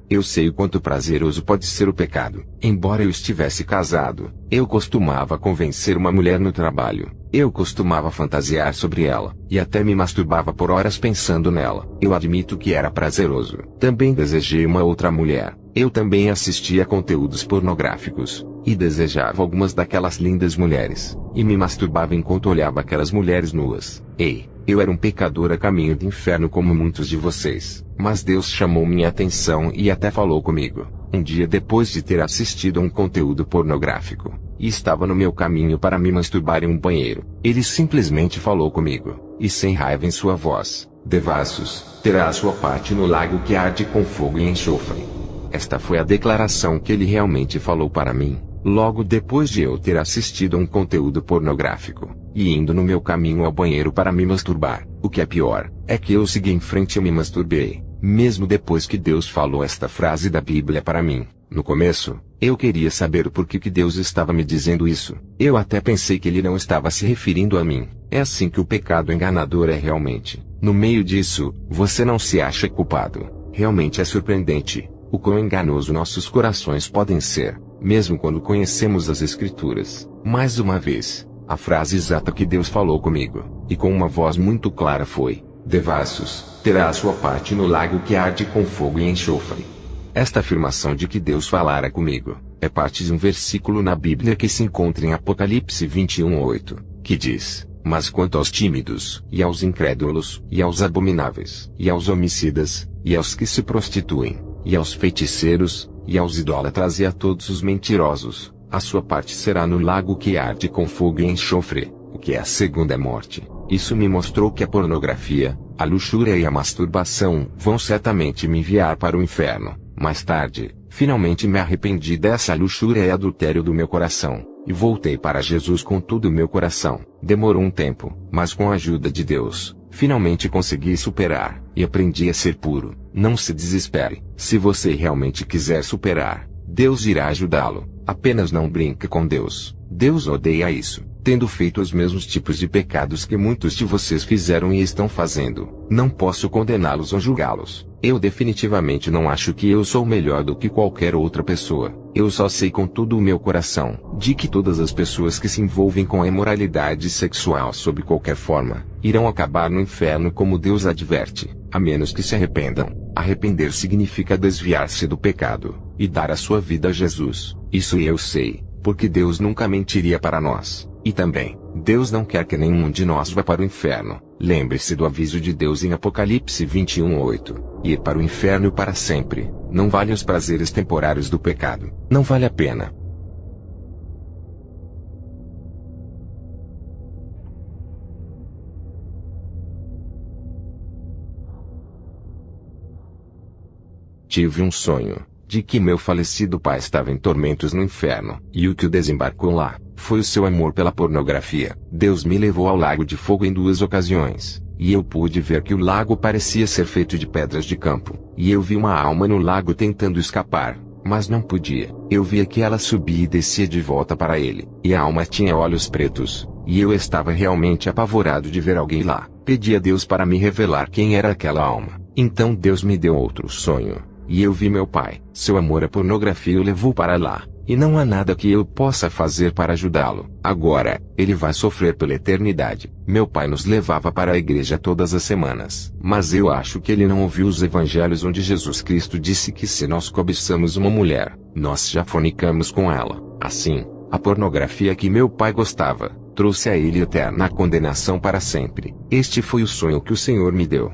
Eu sei o quanto prazeroso pode ser o pecado. Embora eu estivesse casado, eu costumava convencer uma mulher no trabalho. Eu costumava fantasiar sobre ela, e até me masturbava por horas pensando nela. Eu admito que era prazeroso. Também desejei uma outra mulher. Eu também assistia a conteúdos pornográficos, e desejava algumas daquelas lindas mulheres, e me masturbava enquanto olhava aquelas mulheres nuas. Ei, eu era um pecador a caminho do inferno como muitos de vocês, mas Deus chamou minha atenção e até falou comigo, um dia depois de ter assistido a um conteúdo pornográfico, e estava no meu caminho para me masturbar em um banheiro. Ele simplesmente falou comigo, e sem raiva em sua voz: devassos, terá a sua parte no lago que arde com fogo e enxofre. Esta foi a declaração que ele realmente falou para mim, logo depois de eu ter assistido a um conteúdo pornográfico, e indo no meu caminho ao banheiro para me masturbar. O que é pior, é que eu segui em frente e me masturbei, mesmo depois que Deus falou esta frase da Bíblia para mim. No começo, eu queria saber o porquê que Deus estava me dizendo isso. Eu até pensei que ele não estava se referindo a mim. É assim que o pecado enganador é realmente. No meio disso, você não se acha culpado. Realmente é surpreendente o quão enganoso nossos corações podem ser, mesmo quando conhecemos as Escrituras. Mais uma vez, a frase exata que Deus falou comigo, e com uma voz muito clara foi: devassos, terá a sua parte no lago que arde com fogo e enxofre. Esta afirmação de que Deus falara comigo, é parte de um versículo na Bíblia que se encontra em Apocalipse 21:8, que diz: mas quanto aos tímidos, e aos incrédulos, e aos abomináveis, e aos homicidas, e aos que se prostituem, e aos feiticeiros, e aos idólatras e a todos os mentirosos, a sua parte será no lago que arde com fogo e enxofre, o que é a segunda morte. Isso me mostrou que a pornografia, a luxúria e a masturbação vão certamente me enviar para o inferno. Mais tarde, finalmente me arrependi dessa luxúria e adultério do meu coração, e voltei para Jesus com todo o meu coração. Demorou um tempo, mas com a ajuda de Deus, finalmente consegui superar, e aprendi a ser puro. Não se desespere. Se você realmente quiser superar, Deus irá ajudá-lo. Apenas não brinque com Deus. Deus odeia isso. Tendo feito os mesmos tipos de pecados que muitos de vocês fizeram e estão fazendo, não posso condená-los ou julgá-los. Eu definitivamente não acho que eu sou melhor do que qualquer outra pessoa. Eu só sei com todo o meu coração, de que todas as pessoas que se envolvem com a imoralidade sexual sob qualquer forma, irão acabar no inferno como Deus adverte, a menos que se arrependam. Arrepender significa desviar-se do pecado, e dar a sua vida a Jesus. Isso eu sei, porque Deus nunca mentiria para nós. E também, Deus não quer que nenhum de nós vá para o inferno. Lembre-se do aviso de Deus em Apocalipse 21:8. Ir para o inferno para sempre, não vale os prazeres temporários do pecado. Não vale a pena. Tive um sonho, de que meu falecido pai estava em tormentos no inferno, e o que o desembarcou lá, foi o seu amor pela pornografia. Deus me levou ao lago de fogo em 2 ocasiões, e eu pude ver que o lago parecia ser feito de pedras de campo, e eu vi uma alma no lago tentando escapar, mas não podia. Eu via que ela subia e descia de volta para ele, e a alma tinha olhos pretos, e eu estava realmente apavorado de ver alguém lá. Pedi a Deus para me revelar quem era aquela alma. Então Deus me deu outro sonho, e eu vi meu pai. Seu amor à pornografia o levou para lá, e não há nada que eu possa fazer para ajudá-lo. Agora, ele vai sofrer pela eternidade. Meu pai nos levava para a igreja todas as semanas. Mas eu acho que ele não ouviu os evangelhos onde Jesus Cristo disse que se nós cobiçamos uma mulher, nós já fornicamos com ela. Assim, a pornografia que meu pai gostava, trouxe a ele eterna condenação para sempre. Este foi o sonho que o Senhor me deu.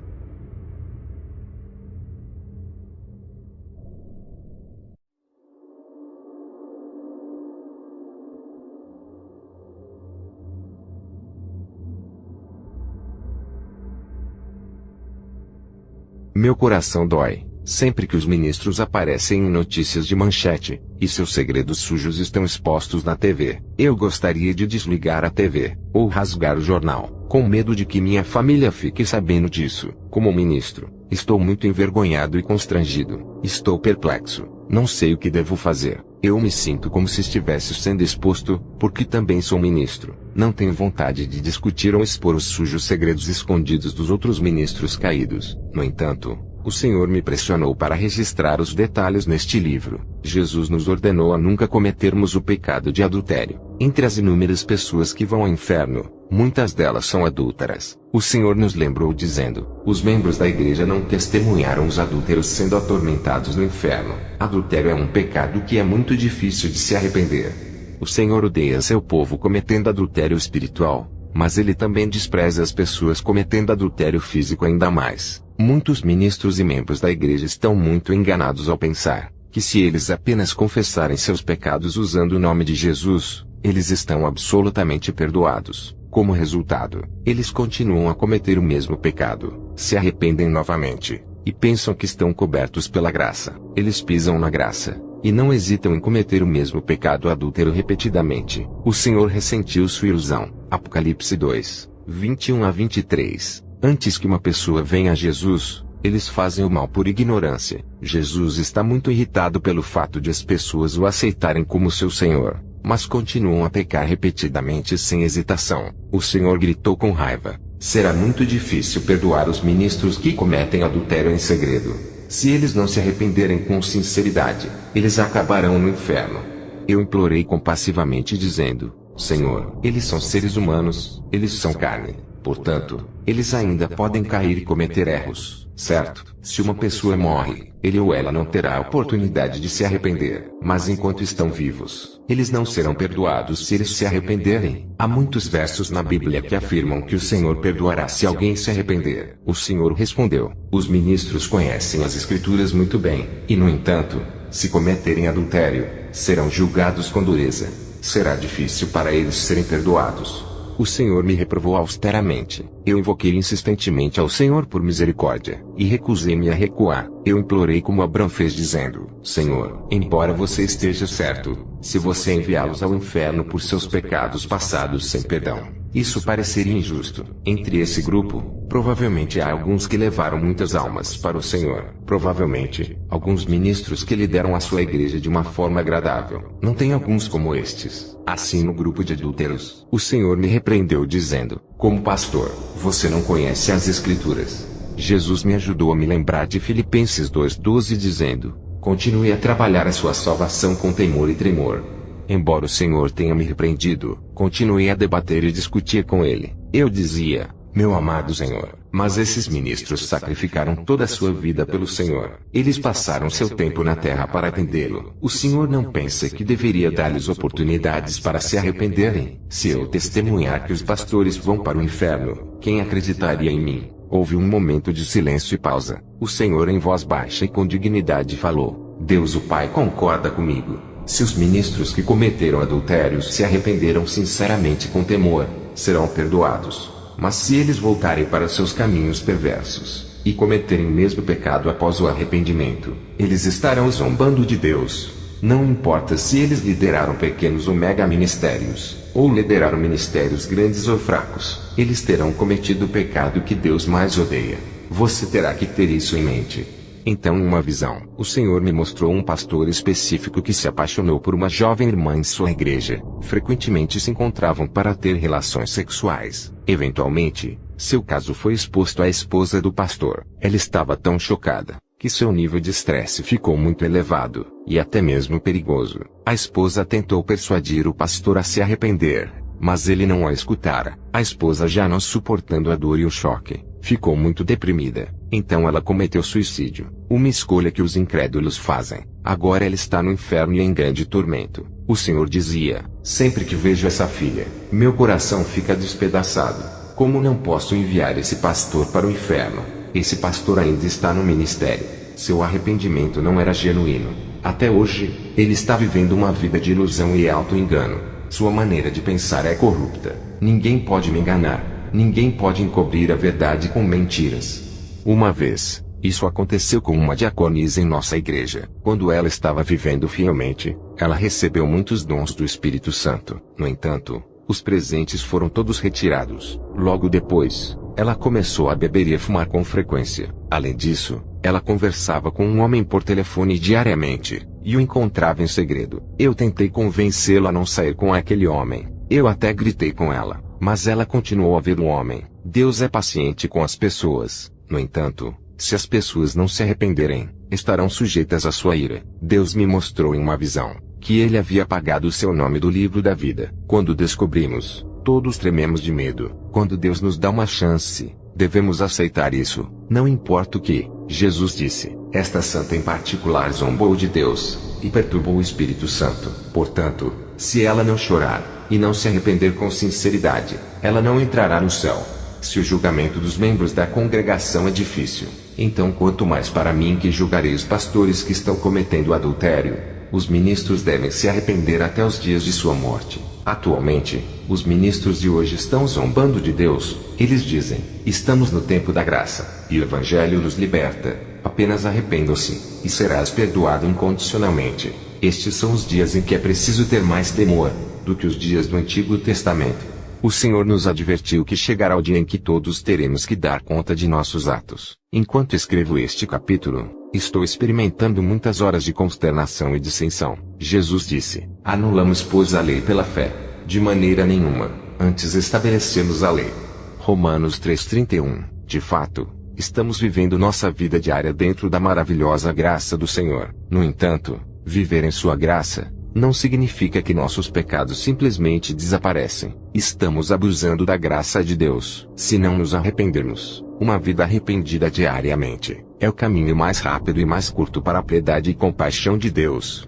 Meu coração dói, sempre que os ministros aparecem em notícias de manchete, e seus segredos sujos estão expostos na TV. Eu gostaria de desligar a TV, ou rasgar o jornal, com medo de que minha família fique sabendo disso. Como ministro, estou muito envergonhado e constrangido. Estou perplexo, não sei o que devo fazer. Eu me sinto como se estivesse sendo exposto, porque também sou ministro. Não tenho vontade de discutir ou expor os sujos segredos escondidos dos outros ministros caídos. No entanto, O Senhor me pressionou para registrar os detalhes neste livro. Jesus nos ordenou a nunca cometermos o pecado de adultério. Entre as inúmeras pessoas que vão ao inferno, muitas delas são adúlteras. O Senhor nos lembrou dizendo: os membros da igreja não testemunharam os adúlteros sendo atormentados no inferno. Adultério é um pecado que é muito difícil de se arrepender. O Senhor odeia seu povo cometendo adultério espiritual, mas ele também despreza as pessoas cometendo adultério físico ainda mais. Muitos ministros e membros da igreja estão muito enganados ao pensar que se eles apenas confessarem seus pecados usando o nome de Jesus, eles estão absolutamente perdoados. Como resultado, eles continuam a cometer o mesmo pecado, se arrependem novamente, e pensam que estão cobertos pela graça. Eles pisam na graça, e não hesitam em cometer o mesmo pecado adúltero repetidamente. O Senhor ressentiu sua ilusão. Apocalipse 2, 21 a 23. Antes que uma pessoa venha a Jesus, eles fazem o mal por ignorância. Jesus está muito irritado pelo fato de as pessoas o aceitarem como seu Senhor, mas continuam a pecar repetidamente sem hesitação. O Senhor gritou com raiva: será muito difícil perdoar os ministros que cometem adultério em segredo. Se eles não se arrependerem com sinceridade, eles acabarão no inferno. Eu implorei compassivamente dizendo: Senhor, eles são seres humanos, eles são carne. Portanto, eles ainda podem cair e cometer erros, certo? Se uma pessoa morre, ele ou ela não terá a oportunidade de se arrepender. Mas enquanto estão vivos, eles não serão perdoados se eles se arrependerem. Há muitos versos na Bíblia que afirmam que o Senhor perdoará se alguém se arrepender. O Senhor respondeu: os ministros conhecem as Escrituras muito bem, e no entanto, se cometerem adultério, serão julgados com dureza. Será difícil para eles serem perdoados. O Senhor me reprovou austeramente. Eu invoquei insistentemente ao Senhor por misericórdia, e recusei-me a recuar. Eu implorei como Abrão fez dizendo: Senhor, embora você esteja certo, se você enviá-los ao inferno por seus pecados passados sem perdão, isso pareceria injusto. Entre esse grupo, provavelmente há alguns que levaram muitas almas para o Senhor. Provavelmente, alguns ministros que lideram a sua igreja de uma forma agradável. Não tem alguns como estes. Assim, no grupo de adúlteros, o Senhor me repreendeu dizendo: como pastor, você não conhece as Escrituras. Jesus me ajudou a me lembrar de Filipenses 2:12 dizendo: continue a trabalhar a sua salvação com temor e tremor. Embora o Senhor tenha me repreendido, continuei a debater e discutir com ele. Eu dizia: meu amado Senhor, mas esses ministros sacrificaram toda a sua vida pelo Senhor. Eles passaram seu tempo na terra para atendê-lo. O Senhor não pensa que deveria dar-lhes oportunidades para se arrependerem? Se eu testemunhar que os pastores vão para o inferno, quem acreditaria em mim? Houve um momento de silêncio e pausa. O Senhor, em voz baixa e com dignidade, falou: Deus o Pai concorda comigo. Se os ministros que cometeram adultérios se arrependeram sinceramente com temor, serão perdoados. Mas se eles voltarem para seus caminhos perversos, e cometerem o mesmo pecado após o arrependimento, eles estarão zombando de Deus. Não importa se eles lideraram pequenos ou mega ministérios, ou lideraram ministérios grandes ou fracos, eles terão cometido o pecado que Deus mais odeia. Você terá que ter isso em mente. Então, em uma visão, o Senhor me mostrou um pastor específico que se apaixonou por uma jovem irmã em sua igreja. Frequentemente se encontravam para ter relações sexuais. Eventualmente, seu caso foi exposto à esposa do pastor. Ela estava tão chocada que seu nível de estresse ficou muito elevado, e até mesmo perigoso. A esposa tentou persuadir o pastor a se arrepender, mas ele não a escutara. A esposa, já não suportando a dor e o choque, ficou muito deprimida. Então ela cometeu suicídio. Uma escolha que os incrédulos fazem. Agora ela está no inferno e em grande tormento. O Senhor dizia: sempre que vejo essa filha, meu coração fica despedaçado. Como não posso enviar esse pastor para o inferno? Esse pastor ainda está no ministério. Seu arrependimento não era genuíno. Até hoje, ele está vivendo uma vida de ilusão e auto-engano. Sua maneira de pensar é corrupta. Ninguém pode me enganar. Ninguém pode encobrir a verdade com mentiras. Uma vez, isso aconteceu com uma diaconisa em nossa igreja. Quando ela estava vivendo fielmente, ela recebeu muitos dons do Espírito Santo. No entanto, os presentes foram todos retirados. Logo depois, ela começou a beber e a fumar com frequência. Além disso, ela conversava com um homem por telefone diariamente, e o encontrava em segredo. Eu tentei convencê-la a não sair com aquele homem. Eu até gritei com ela, mas ela continuou a ver o homem. Deus é paciente com as pessoas. No entanto, Se as pessoas não se arrependerem, estarão sujeitas à sua ira. Deus me mostrou em uma visão que ele havia apagado o seu nome do livro da vida. Quando descobrimos, todos trememos de medo. Quando Deus nos dá uma chance, devemos aceitar isso, não importa o que. Jesus disse: esta santa em particular zombou de Deus e perturbou o Espírito Santo. Portanto, se ela não chorar e não se arrepender com sinceridade, ela não entrará no céu. Se o julgamento dos membros da congregação é difícil, então quanto mais para mim, que julgarei os pastores que estão cometendo adultério. Os ministros devem se arrepender até os dias de sua morte. Atualmente, os ministros de hoje estão zombando de Deus. Eles dizem: estamos no tempo da graça, e o Evangelho nos liberta. Apenas arrependam-se, e serás perdoado incondicionalmente. Estes são os dias em que é preciso ter mais temor do que os dias do Antigo Testamento. O Senhor nos advertiu que chegará o dia em que todos teremos que dar conta de nossos atos. Enquanto escrevo este capítulo, estou experimentando muitas horas de consternação e dissensão. Jesus disse: anulamos, pois, a lei pela fé? De maneira nenhuma, antes estabelecemos a lei. Romanos 3:31. De fato, estamos vivendo nossa vida diária dentro da maravilhosa graça do Senhor. No entanto, viver em sua graça não significa que nossos pecados simplesmente desaparecem. Estamos abusando da graça de Deus. Se não nos arrependermos, uma vida arrependida diariamente é o caminho mais rápido e mais curto para a piedade e compaixão de Deus.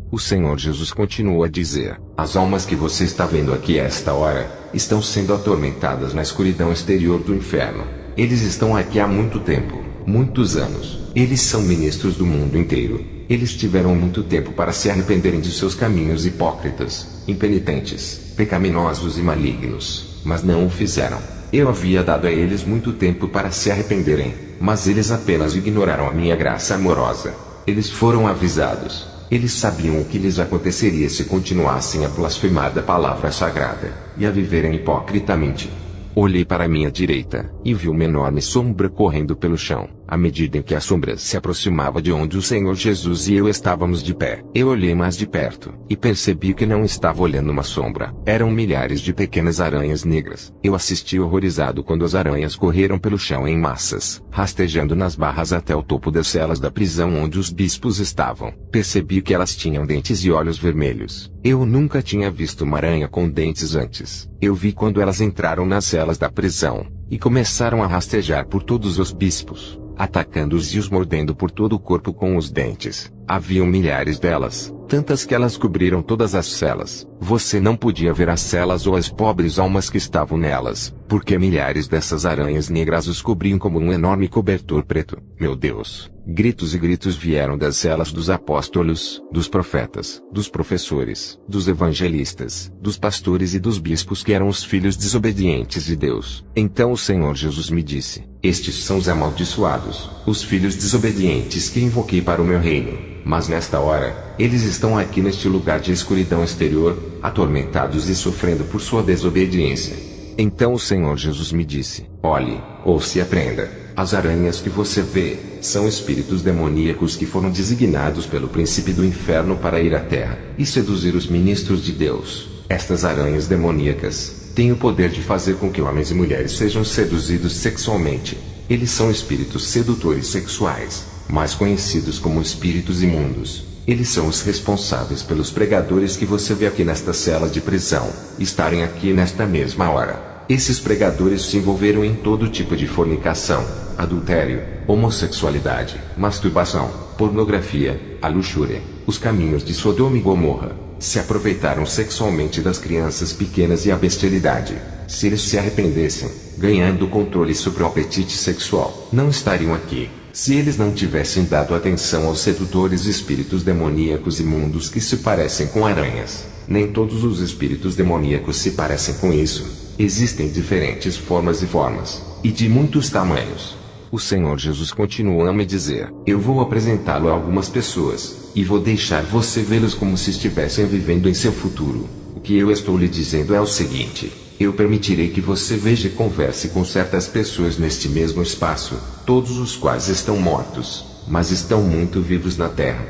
O Senhor Jesus continuou a dizer: as almas que você está vendo aqui a esta hora, estão sendo atormentadas na escuridão exterior do inferno. Eles estão aqui há muito tempo, muitos anos. Eles são ministros do mundo inteiro. Eles tiveram muito tempo para se arrependerem de seus caminhos hipócritas, impenitentes, pecaminosos e malignos, mas não o fizeram. Eu havia dado a eles muito tempo para se arrependerem, mas eles apenas ignoraram a minha graça amorosa. Eles foram avisados. Eles sabiam o que lhes aconteceria se continuassem a blasfemar da palavra sagrada, e a viverem hipocritamente. Olhei para a minha direita, e vi uma enorme sombra correndo pelo chão. À medida em que a sombra se aproximava de onde o Senhor Jesus e eu estávamos de pé, eu olhei mais de perto, e percebi que não estava olhando uma sombra. Eram milhares de pequenas aranhas negras. Eu assisti horrorizado quando as aranhas correram pelo chão em massas, rastejando nas barras até o topo das celas da prisão onde os bispos estavam. Percebi que elas tinham dentes e olhos vermelhos. Eu nunca tinha visto uma aranha com dentes antes. Eu vi quando elas entraram nas celas da prisão, e começaram a rastejar por todos os bispos, atacando-os e os mordendo por todo o corpo com os dentes. Haviam milhares delas, tantas que elas cobriram todas as celas. Você não podia ver as celas ou as pobres almas que estavam nelas, porque milhares dessas aranhas negras os cobriam como um enorme cobertor preto. Meu Deus! Gritos e gritos vieram das celas dos apóstolos, dos profetas, dos professores, dos evangelistas, dos pastores e dos bispos que eram os filhos desobedientes de Deus. Então o Senhor Jesus me disse: estes são os amaldiçoados, os filhos desobedientes que invoquei para o meu reino. Mas nesta hora, eles estão aqui neste lugar de escuridão exterior, atormentados e sofrendo por sua desobediência. Então o Senhor Jesus me disse: olhe, ouça e aprenda. As aranhas que você vê são espíritos demoníacos que foram designados pelo príncipe do inferno para ir à terra e seduzir os ministros de Deus. Estas aranhas demoníacas têm o poder de fazer com que homens e mulheres sejam seduzidos sexualmente. Eles são espíritos sedutores sexuais, mais conhecidos como espíritos imundos. Eles são os responsáveis pelos pregadores que você vê aqui nestas celas de prisão estarem aqui nesta mesma hora. Esses pregadores se envolveram em todo tipo de fornicação, adultério, homossexualidade, masturbação, pornografia, a luxúria, os caminhos de Sodoma e Gomorra. Se aproveitaram sexualmente das crianças pequenas e a bestialidade. Se eles se arrependessem, ganhando o controle sobre o apetite sexual, não estariam aqui. Se eles não tivessem dado atenção aos sedutores espíritos demoníacos imundos que se parecem com aranhas. Nem todos os espíritos demoníacos se parecem com isso. Existem diferentes formas e de muitos tamanhos. O Senhor Jesus continua a me dizer: eu vou apresentá-lo a algumas pessoas, e vou deixar você vê-los como se estivessem vivendo em seu futuro. O que eu estou lhe dizendo é o seguinte: eu permitirei que você veja e converse com certas pessoas neste mesmo espaço, todos os quais estão mortos, mas estão muito vivos na terra.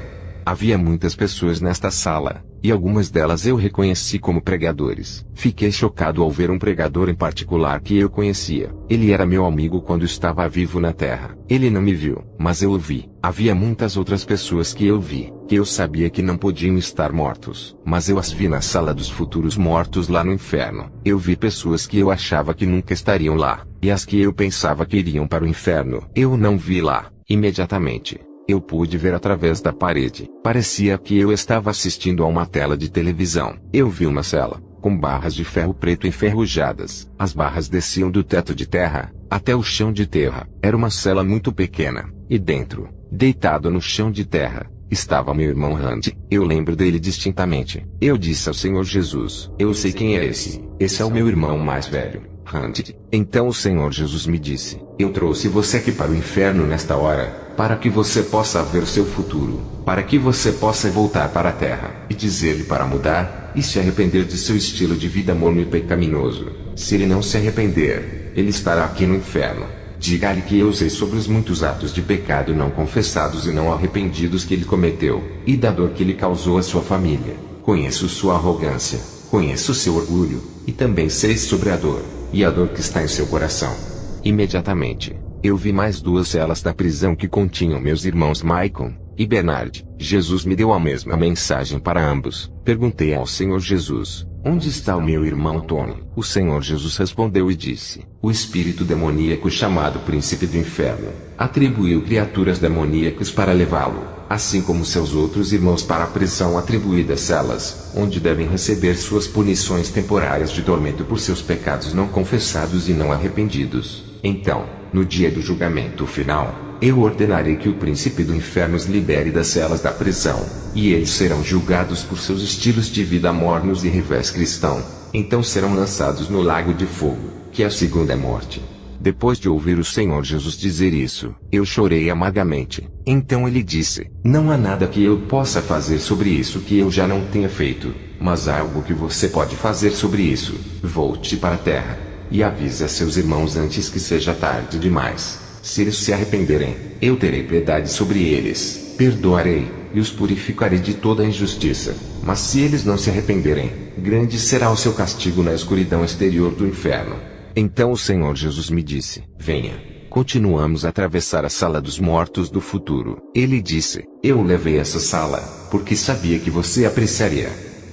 Havia muitas pessoas nesta sala, e algumas delas eu reconheci como pregadores. Fiquei chocado ao ver um pregador em particular que eu conhecia. Ele era meu amigo quando estava vivo na terra. Ele não me viu, mas eu o vi. Havia muitas outras pessoas que eu vi, que eu sabia que não podiam estar mortos, mas eu as vi na sala dos futuros mortos lá no inferno. Eu vi pessoas que eu achava que nunca estariam lá, e as que eu pensava que iriam para o inferno. Eu não vi lá, imediatamente. Eu pude ver através da parede. Parecia que eu estava assistindo a uma tela de televisão. Eu vi uma cela, com barras de ferro preto enferrujadas. As barras desciam do teto de terra, até o chão de terra. Era uma cela muito pequena, e dentro, deitado no chão de terra, estava meu irmão Randy. Eu lembro dele distintamente. Eu disse ao Senhor Jesus: eu sei quem é esse. Esse é o meu irmão mais velho, Randy. Então o Senhor Jesus me disse: eu trouxe você aqui para o inferno nesta hora, para que você possa ver seu futuro, para que você possa voltar para a terra, e dizer-lhe para mudar, e se arrepender de seu estilo de vida morno e pecaminoso. Se ele não se arrepender, ele estará aqui no inferno. Diga-lhe que eu sei sobre os muitos atos de pecado não confessados e não arrependidos que ele cometeu, e da dor que ele causou à sua família. Conheço sua arrogância, conheço seu orgulho, e também sei sobre a dor, e a dor que está em seu coração. Imediatamente, eu vi mais duas celas da prisão que continham meus irmãos Michael e Bernard. Jesus me deu a mesma mensagem para ambos. Perguntei ao Senhor Jesus: onde está o meu irmão Tony? O Senhor Jesus respondeu e disse: o espírito demoníaco chamado Príncipe do Inferno atribuiu criaturas demoníacas para levá-lo, assim como seus outros irmãos, para a prisão atribuída celas, onde devem receber suas punições temporárias de tormento por seus pecados não confessados e não arrependidos. Então, no dia do julgamento final, eu ordenarei que o príncipe do inferno os libere das celas da prisão, e eles serão julgados por seus estilos de vida mornos e revés cristão. Então serão lançados no lago de fogo, que é a segunda morte. Depois de ouvir o Senhor Jesus dizer isso, eu chorei amargamente. Então ele disse: não há nada que eu possa fazer sobre isso que eu já não tenha feito, mas há algo que você pode fazer sobre isso. Volte para a terra, e avise a seus irmãos antes que seja tarde demais. Se eles se arrependerem, eu terei piedade sobre eles, perdoarei, e os purificarei de toda a injustiça. Mas se eles não se arrependerem, grande será o seu castigo na escuridão exterior do inferno. Então o Senhor Jesus me disse: venha. Continuamos a atravessar a sala dos mortos do futuro. Ele disse: eu levei essa sala, porque sabia que você apreciaria.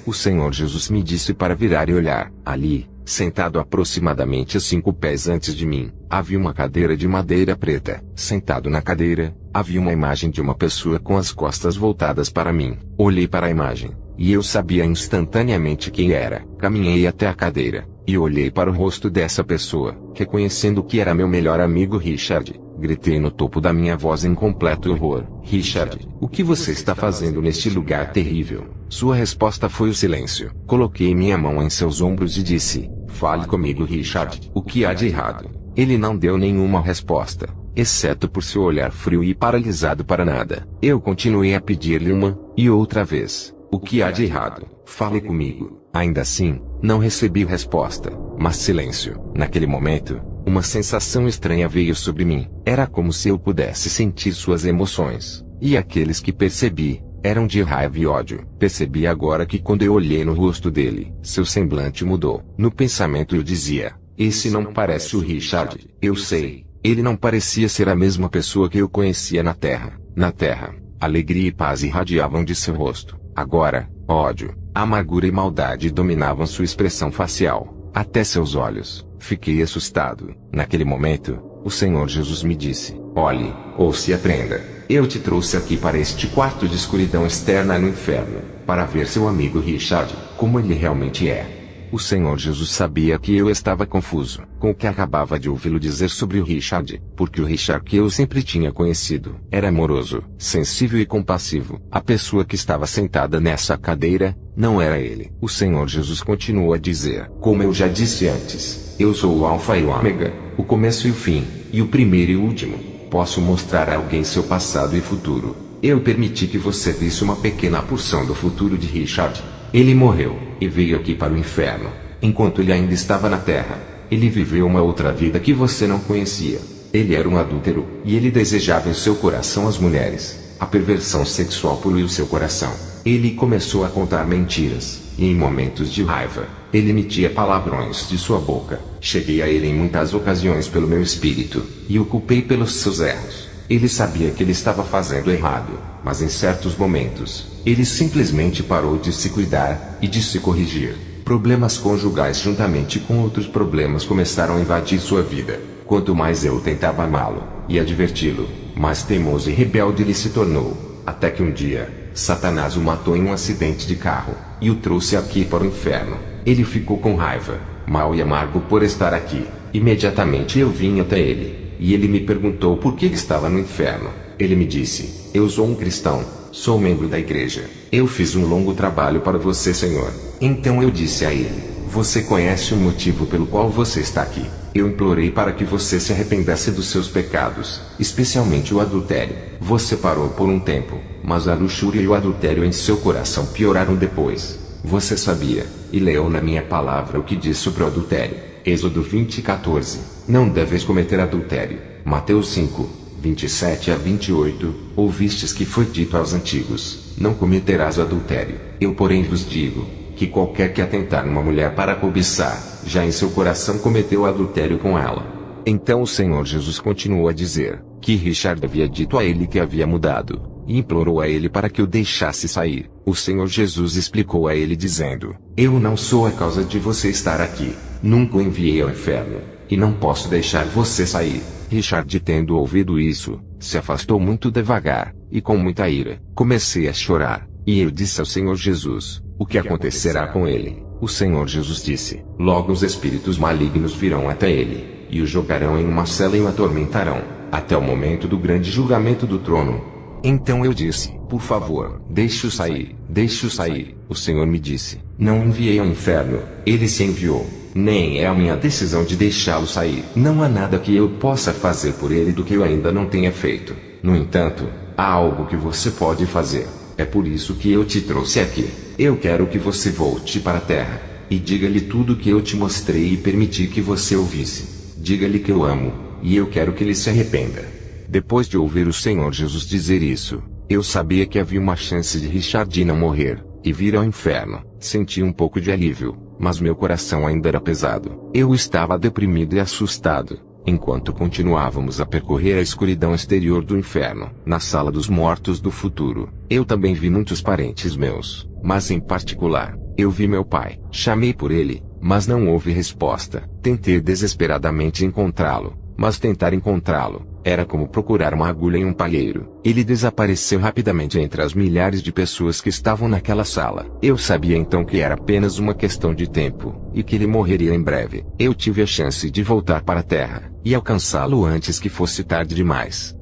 O Senhor Jesus me disse para virar e olhar. Ali, sentado aproximadamente a 5 pés antes de mim, havia uma cadeira de madeira preta. Sentado na cadeira, havia uma imagem de uma pessoa com as costas voltadas para mim. Olhei para a imagem, e eu sabia instantaneamente quem era. Caminhei até a cadeira, e olhei para o rosto dessa pessoa, reconhecendo que era meu melhor amigo Richard. Gritei no topo da minha voz em completo horror: Richard, o que você está fazendo neste lugar terrível? Sua resposta foi o silêncio. Coloquei minha mão em seus ombros e disse: fale comigo, Richard. O que há de errado? Ele não deu nenhuma resposta, exceto por seu olhar frio e paralisado para nada. Eu continuei a pedir-lhe uma e outra vez: o que há de errado? Fale comigo. Ainda assim, não recebi resposta, mas silêncio. Naquele momento, uma sensação estranha veio sobre mim. Era como se eu pudesse sentir suas emoções, e aqueles que percebi eram de raiva e ódio. Percebi agora que quando eu olhei no rosto dele, seu semblante mudou. No pensamento eu dizia: esse não parece o Richard. Eu sei, ele não parecia ser a mesma pessoa que eu conhecia na Terra. Na Terra, alegria e paz irradiavam de seu rosto. Agora, ódio, amargura e maldade dominavam sua expressão facial, até seus olhos. Fiquei assustado. Naquele momento, o Senhor Jesus me disse: olhe, ouça e aprenda. Eu te trouxe aqui para este quarto de escuridão externa no inferno, para ver seu amigo Richard, como ele realmente é. O Senhor Jesus sabia que eu estava confuso com o que acabava de ouvi-lo dizer sobre o Richard, porque o Richard que eu sempre tinha conhecido era amoroso, sensível e compassivo. A pessoa que estava sentada nessa cadeira não era ele. O Senhor Jesus continuou a dizer: como eu já disse antes, eu sou o Alfa e o Ômega, o começo e o fim, e o primeiro e o último. Posso mostrar a alguém seu passado e futuro. Eu permiti que você visse uma pequena porção do futuro de Richard. Ele morreu, e veio aqui para o inferno. Enquanto ele ainda estava na terra, ele viveu uma outra vida que você não conhecia. Ele era um adúltero, e ele desejava em seu coração as mulheres. A perversão sexual poluiu seu coração. Ele começou a contar mentiras, e em momentos de raiva, ele emitia palavrões de sua boca. Cheguei a ele em muitas ocasiões pelo meu espírito, e o culpei pelos seus erros. Ele sabia que ele estava fazendo errado, mas em certos momentos, ele simplesmente parou de se cuidar, e de se corrigir. Problemas conjugais juntamente com outros problemas começaram a invadir sua vida. Quanto mais eu tentava amá-lo, e adverti-lo, mais teimoso e rebelde ele se tornou. Até que um dia, Satanás o matou em um acidente de carro, e o trouxe aqui para o inferno. Ele ficou com raiva, mal e amargo por estar aqui. Imediatamente eu vim até ele, e ele me perguntou por que estava no inferno. Ele me disse: eu sou um cristão, sou membro da igreja. Eu fiz um longo trabalho para você, Senhor. Então eu disse a ele: você conhece o motivo pelo qual você está aqui. Eu implorei para que você se arrependesse dos seus pecados, especialmente o adultério. Você parou por um tempo, mas a luxúria e o adultério em seu coração pioraram depois. Você sabia, e leu na minha palavra o que diz sobre o adultério. Êxodo 20:14. Não deves cometer adultério. Mateus 5:27-28. Ouvistes que foi dito aos antigos: não cometerás adultério. Eu porém vos digo, que qualquer que atentar numa mulher para cobiçar, já em seu coração cometeu adultério com ela. Então o Senhor Jesus continuou a dizer, que Richard havia dito a ele que havia mudado, e implorou a ele para que o deixasse sair. O Senhor Jesus explicou a ele dizendo: eu não sou a causa de você estar aqui, nunca o enviei ao inferno, e não posso deixar você sair. Richard, tendo ouvido isso, se afastou muito devagar, e com muita ira. Comecei a chorar, e eu disse ao Senhor Jesus: o que acontecerá com ele? O Senhor Jesus disse: logo os espíritos malignos virão até ele, e o jogarão em uma cela e o atormentarão, até o momento do grande julgamento do trono. Então eu disse: por favor, deixe-o sair, deixe-o sair. O Senhor me disse: não o enviei ao inferno, ele se enviou. Nem é a minha decisão de deixá-lo sair. Não há nada que eu possa fazer por ele do que eu ainda não tenha feito. No entanto, há algo que você pode fazer. É por isso que eu te trouxe aqui. Eu quero que você volte para a terra, e diga-lhe tudo o que eu te mostrei e permiti que você ouvisse. Diga-lhe que eu amo, e eu quero que ele se arrependa. Depois de ouvir o Senhor Jesus dizer isso, eu sabia que havia uma chance de Richard não morrer, e vir ao inferno. Senti um pouco de alívio, mas meu coração ainda era pesado. Eu estava deprimido e assustado. Enquanto continuávamos a percorrer a escuridão exterior do inferno, na sala dos mortos do futuro, eu também vi muitos parentes meus, mas em particular, eu vi meu pai. Chamei por ele, mas não houve resposta. Tentei desesperadamente encontrá-lo, mas tentar encontrá-lo era como procurar uma agulha em um palheiro. Ele desapareceu rapidamente entre as milhares de pessoas que estavam naquela sala. Eu sabia então que era apenas uma questão de tempo, e que ele morreria em breve. Eu tive a chance de voltar para a terra, e alcançá-lo antes que fosse tarde demais.